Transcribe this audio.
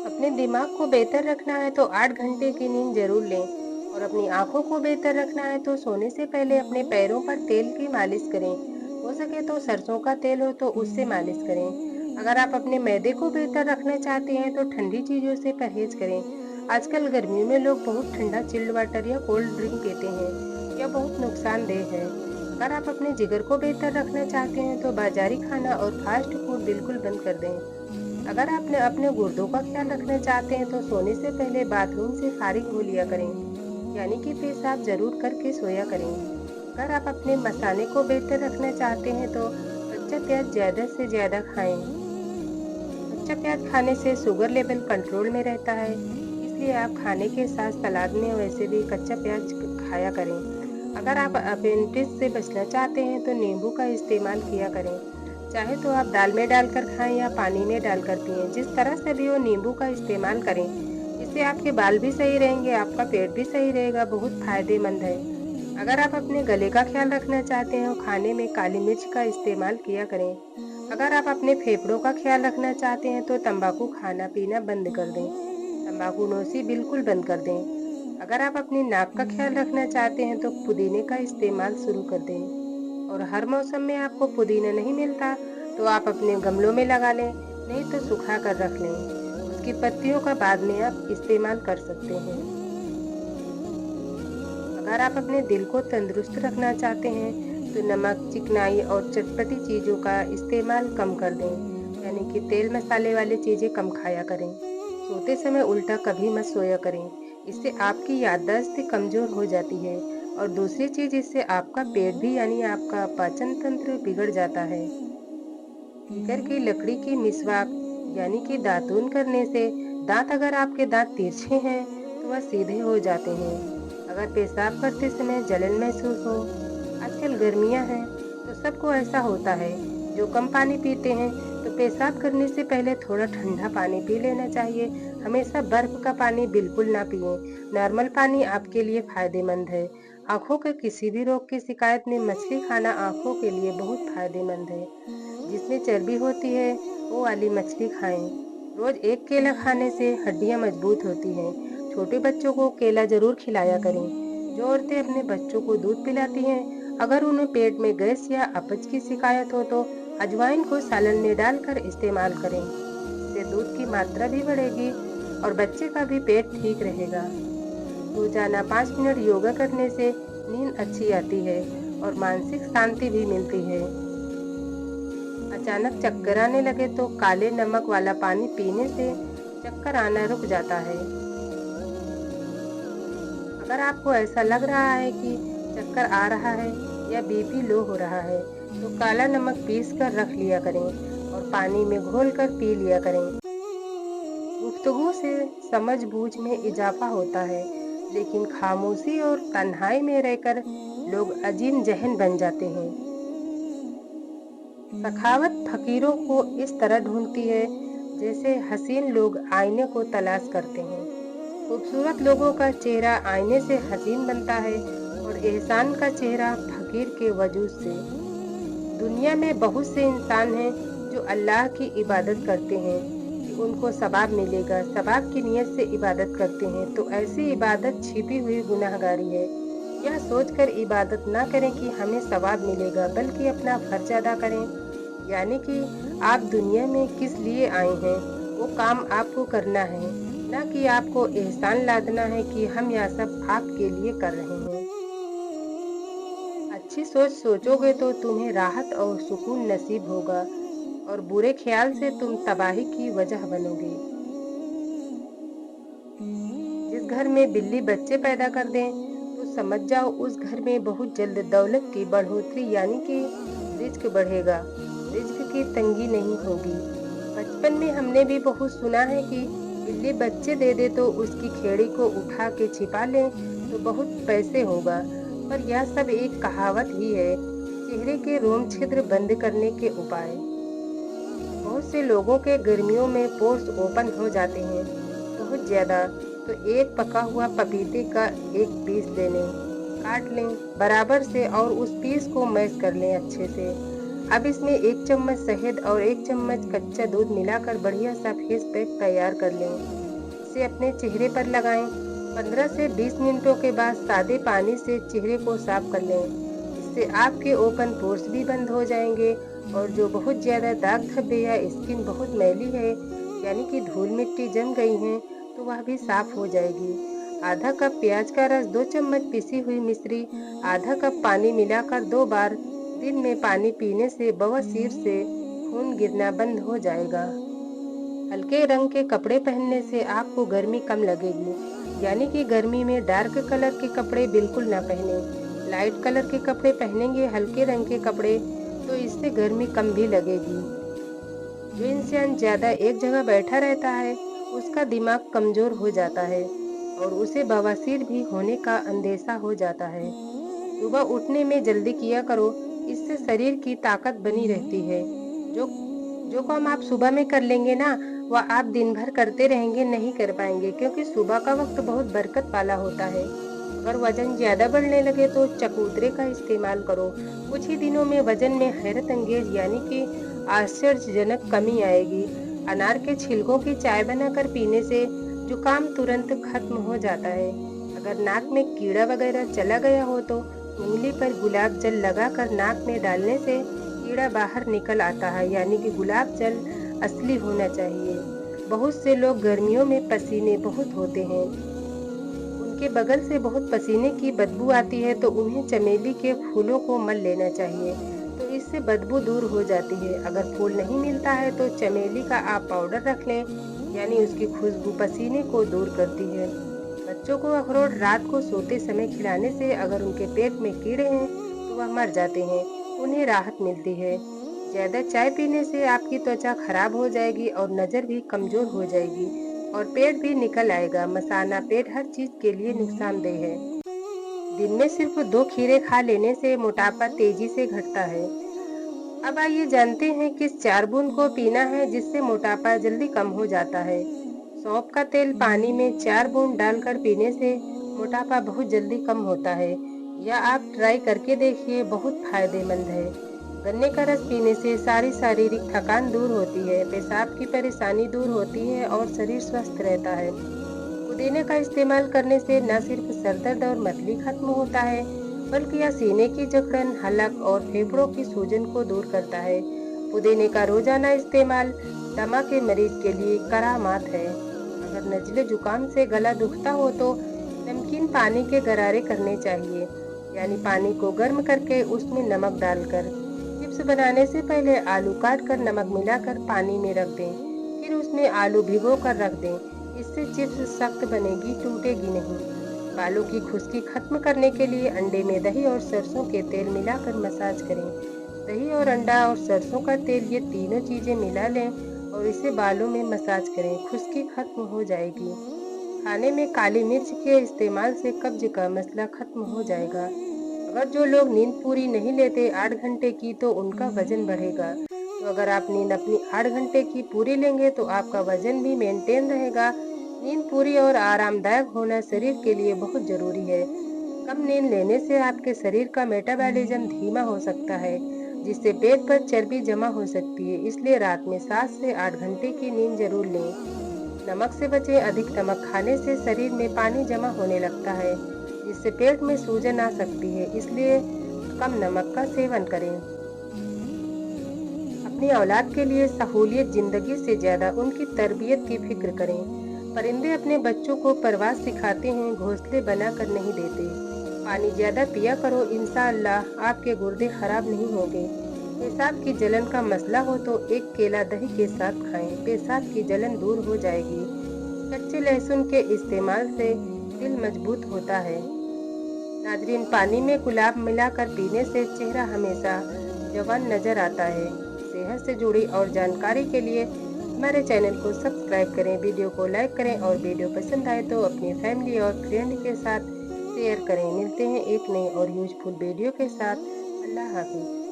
अपने दिमाग को बेहतर रखना है तो 8 घंटे की नींद जरूर लें और अपनी आंखों को बेहतर रखना है तो सोने से पहले अपने पैरों पर तेल की मालिश करें। हो सके तो सरसों का तेल हो तो उससे मालिश करें। अगर आप अपने मैदे को बेहतर रखना चाहते हैं तो ठंडी चीजों से परहेज करें। आजकल गर्मियों में लोग बहुत ठंडा चिल्ड वाटर या कोल्ड ड्रिंक पीते हैं। यह बहुत नुकसानदेह है। अगर आप अपने जिगर को बेहतर रखना चाहते हैं तो बाजारी खाना और फास्ट फूड बिल्कुल बंद कर दें। अगर आपने अपने गुर्दों का ख्याल रखना चाहते हैं तो सोने से पहले बाथरूम से फारिग हो लिया करें, यानी कि पेशाब जरूर करके सोया करें। अगर आप अपने मसाले को बेहतर रखना चाहते हैं तो कच्चा प्याज ज्यादा से ज्यादा खाएं। कच्चा प्याज खाने से शुगर लेवल कंट्रोल में रहता है, इसलिए आप खाने के साथ सलाद में वैसे भी कच्चा प्याज खाया करें। अगर आप अपेंडिक्स से बचना चाहते हैं तो नींबू का इस्तेमाल किया करें। चाहे तो आप दाल में डालकर खाएं या पानी में डालकर पिएं, जिस तरह से भी हो नींबू का इस्तेमाल करें। इससे आपके बाल भी सही रहेंगे, आपका पेट भी सही रहेगा, बहुत फायदेमंद है। अगर आप अपने गले का ख्याल रखना चाहते हैं तो खाने में काली मिर्च का इस्तेमाल किया करें। अगर आप अपने फेफड़ों का ख्याल रखना चाहते हैं तो तंबाकू खाना पीना बंद कर दें। तंबाकू नोशी बिल्कुल बंद कर दें। अगर आप अपनी नाक का ख्याल रखना चाहते हैं तो पुदीने का इस्तेमाल शुरू कर दें। और हर मौसम में आपको पुदीना नहीं मिलता तो आप अपने गमलों में लगा लें, नहीं तो सुखा कर रख लें। उसकी पत्तियों का बाद में आप इस्तेमाल कर सकते हैं। अगर आप अपने दिल को तंदुरुस्त रखना चाहते हैं तो नमक, चिकनाई और चटपटी चीज़ों का इस्तेमाल कम कर दें, यानी कि तेल मसाले वाली चीज़ें कम खाया करें। सोते समय उल्टा कभी मत सोया करें, इससे आपकी याददाश्त कमज़ोर हो जाती है। और दूसरी चीज़, इससे आपका पेट भी यानी आपका पाचन तंत्र बिगड़ जाता है। पीकर की लकड़ी की मिसवाक यानी कि दातून करने से दांत, अगर आपके दांत तिरछे हैं तो वह सीधे हो जाते हैं। अगर पेशाब करते समय जलन महसूस हो, आजकल गर्मियां हैं तो सबको ऐसा होता है। जो कम पानी पीते हैं तो पेशाब करने से पहले थोड़ा ठंडा पानी पी लेना चाहिए। हमेशा बर्फ का पानी बिल्कुल ना पिएं। नॉर्मल पानी आपके लिए फायदेमंद है। आंखों के किसी भी रोग की शिकायत में मछली खाना आंखों के लिए बहुत फायदेमंद है। जिसमें चर्बी होती है वो वाली मछली खाएं। रोज एक केला खाने से हड्डियां मजबूत होती हैं। छोटे बच्चों को केला जरूर खिलाया करें। जो औरतें अपने बच्चों को दूध पिलाती हैं, अगर उन्हें पेट में गैस या अपच की शिकायत हो तो अजवाइन को सालन में डालकर इस्तेमाल करें। इससे दूध की मात्रा भी बढ़ेगी और बच्चे का भी पेट ठीक रहेगा। रोजाना 5 मिनट योगा करने से नींद अच्छी आती है और मानसिक शांति भी मिलती है। अचानक चक्कर आने लगे तो काले नमक वाला पानी पीने से चक्कर आना रुक जाता है। अगर आपको ऐसा लग रहा है कि चक्कर आ रहा है या बीपी लो हो रहा है तो काला नमक पीस कर रख लिया करें और पानी में घोल कर पी लिया करें। गुफ्तगू से समझ बूझ में इजाफा होता है, लेकिन खामोशी और तन्हाई में रहकर लोग अजीम जहन बन जाते हैं। सखावत फकीरों को इस तरह ढूंढती है जैसे हसीन लोग आईने को तलाश करते हैं। खूबसूरत लोगों का चेहरा आईने से हसीन बनता है और एहसान का चेहरा फकीर के वजूद से। दुनिया में बहुत से इंसान हैं जो अल्लाह की इबादत करते हैं कि उनको सवाब मिलेगा, सवाब की नीयत से इबादत करते हैं, तो ऐसी इबादत छिपी हुई गुनाहगारी है। यह सोचकर इबादत ना करें कि हमें सवाब मिलेगा, बल्कि अपना फर्ज अदा करें। यानी कि आप दुनिया में किस लिए आए हैं वो काम आपको करना है, ना कि आपको एहसान लादना है कि हम यह सब आपके लिए कर रहे हैं। अच्छी सोच सोचोगे तो तुम्हें राहत और सुकून नसीब होगा और बुरे ख्याल से तुम तबाही की वजह बनोगे। जिस घर में बिल्ली बच्चे पैदा कर दें तो समझ जाओ उस घर में बहुत जल्द दौलत की बढ़ोतरी यानी कि रिज्क बढ़ेगा, रिज्क की तंगी नहीं होगी। बचपन में हमने भी बहुत सुना है कि बिल्ली बच्चे दे दे तो उसकी खेड़ी को उठा के छिपा लें तो बहुत पैसे होगा, पर यह सब एक कहावत ही है। चेहरे के रोम छिद्र बंद करने के उपाय। बहुत से लोगों के गर्मियों में पोर्स ओपन हो जाते हैं बहुत ज्यादा, तो एक पका हुआ पपीते का एक पीस ले लें, काट लें बराबर से और उस पीस को मैश कर लें अच्छे से। अब इसमें 1 चम्मच शहद और 1 चम्मच कच्चा दूध मिलाकर बढ़िया सा फेस पैक तैयार कर लें। इसे अपने चेहरे पर लगाएं। 15 से 20 मिनटों के बाद सादे पानी से चेहरे को साफ कर लें। इससे आपके ओपन पोर्स भी बंद हो जाएंगे और जो बहुत ज़्यादा दाग धब्बे या स्किन बहुत मैली है, यानी कि धूल मिट्टी जम गई है, तो वह भी साफ हो जाएगी। आधा कप प्याज का रस, 2 चम्मच पिसी हुई मिश्री, आधा कप पानी मिलाकर 2 बार दिन में पानी पीने से बवासीर से खून गिरना बंद हो जाएगा। हल्के रंग के कपड़े पहनने से आपको गर्मी कम लगेगी, यानी कि गर्मी में डार्क कलर के कपड़े बिल्कुल ना पहने। लाइट कलर के कपड़े पहनेंगे, हल्के रंग के कपड़े, तो इससे गर्मी कम भी लगेगी। जो इंसान ज़्यादा एक जगह बैठा रहता है, उसका दिमाग कमज़ोर हो जाता है और उसे बवासीर भी होने का अंदेशा हो जाता है। सुबह उठने में जल्दी किया करो, इससे शरीर की ताकत बनी रहती है। जो जो काम आप सुबह में कर लेंगे ना, वह आप दिन भर करते रहेंगे नहीं कर पाएंगे, क्योंकि सुबह का वक्त बहुत बरकत वाला होता है। अगर वजन ज्यादा बढ़ने लगे तो चकोतरे का इस्तेमाल करो। कुछ ही दिनों में वजन में हैरत अंगेज यानी कि आश्चर्यजनक कमी आएगी। अनार के छिलकों की चाय बनाकर पीने से जुकाम तुरंत खत्म हो जाता है। अगर नाक में कीड़ा वगैरह चला गया हो तो उंगली पर गुलाब जल लगाकर नाक में डालने से कीड़ा बाहर निकल आता है, यानी कि गुलाब जल असली होना चाहिए। बहुत से लोग गर्मियों में पसीने बहुत होते हैं, उनके बगल से बहुत पसीने की बदबू आती है, तो उन्हें चमेली के फूलों को मल लेना चाहिए, तो इससे बदबू दूर हो जाती है। अगर फूल नहीं मिलता है तो चमेली का आप पाउडर रख लें, यानी उसकी खुशबू पसीने को दूर करती है। बच्चों को अखरोट रात को सोते समय खिलाने से अगर उनके पेट में कीड़े हैं तो वह मर जाते हैं, उन्हें राहत मिलती है। ज़्यादा चाय पीने से आपकी त्वचा खराब हो जाएगी और नज़र भी कमज़ोर हो जाएगी और पेट भी निकल आएगा। मसाना पेट हर चीज़ के लिए नुकसानदेह है। दिन में सिर्फ 2 खीरे खा लेने से मोटापा तेजी से घटता है। अब आइए जानते हैं किस 4 बूंद को पीना है जिससे मोटापा जल्दी कम हो जाता है। सौंफ का तेल पानी में 4 बूंद डालकर पीने से मोटापा बहुत जल्दी कम होता है। या आप ट्राई करके देखिए, बहुत फायदेमंद है। गन्ने का रस पीने से सारी शारीरिक थकान दूर होती है, पेशाब की परेशानी दूर होती है और शरीर स्वस्थ रहता है। पुदीने का इस्तेमाल करने से न सिर्फ सर दर्द और मतली खत्म होता है, बल्कि यह सीने की जकड़न, हलक और फेफड़ों की सूजन को दूर करता है। पुदीने का रोजाना इस्तेमाल दमा के मरीज के लिए करामात है। अगर नज़ले जुकाम से गला दुखता हो तो नमकीन पानी के गरारे करने चाहिए, यानी पानी को गर्म करके उसमें नमक डालकर। चिप्स बनाने से पहले आलू काट कर नमक मिलाकर पानी में रख दें, फिर उसमें आलू भिगो कर रख दें। इससे चिप्स सख्त बनेगी, टूटेगी नहीं। बालों की खुश्की खत्म करने के लिए अंडे में दही और सरसों के तेल मिलाकर मसाज करें। दही और अंडा और सरसों का तेल, ये तीनों चीजें मिला लें और इसे बालों में मसाज करें, खुश्की खत्म हो जाएगी। खाने में काली मिर्च के इस्तेमाल से कब्ज का मसला खत्म हो जाएगा। अगर जो लोग नींद पूरी नहीं लेते 8 घंटे की, तो उनका वजन बढ़ेगा। तो अगर आप नींद अपनी 8 घंटे की पूरी लेंगे तो आपका वजन भी मेंटेन रहेगा। नींद पूरी और आरामदायक होना शरीर के लिए बहुत जरूरी है। कम नींद लेने से आपके शरीर का मेटाबॉलिज्म धीमा हो सकता है, जिससे पेट पर चर्बी जमा हो सकती है। इसलिए रात में 7 से 8 घंटे की नींद जरूर लें। नमक से बचें। अधिक नमक खाने से शरीर में पानी जमा होने लगता है, जिससे पेट में सूजन आ सकती है। इसलिए कम नमक का सेवन करें। अपनी औलाद के लिए सहूलियत जिंदगी से ज्यादा उनकी तरबियत की फिक्र करें। परिंदे अपने बच्चों को परवाज़ सिखाते हैं, घोंसले बनाकर नहीं देते। पानी ज्यादा पिया करो, इंशाअल्लाह आपके गुर्दे खराब नहीं होंगे। पेशाब की जलन का मसला हो तो एक केला दही के साथ खाएं, पेशाब की जलन दूर हो जाएगी। कच्चे लहसुन के इस्तेमाल से दिल मजबूत होता है। नाजरीन, पानी में गुलाब मिलाकर पीने से चेहरा हमेशा जवान नजर आता है। सेहत से जुड़ी और जानकारी के लिए हमारे चैनल को सब्सक्राइब करें, वीडियो को लाइक करें और वीडियो पसंद आए तो अपनी फैमिली और फ्रेंड के साथ शेयर करें। मिलते हैं एक नए और यूजफुल वीडियो के साथ। अल्लाह हाफिज़।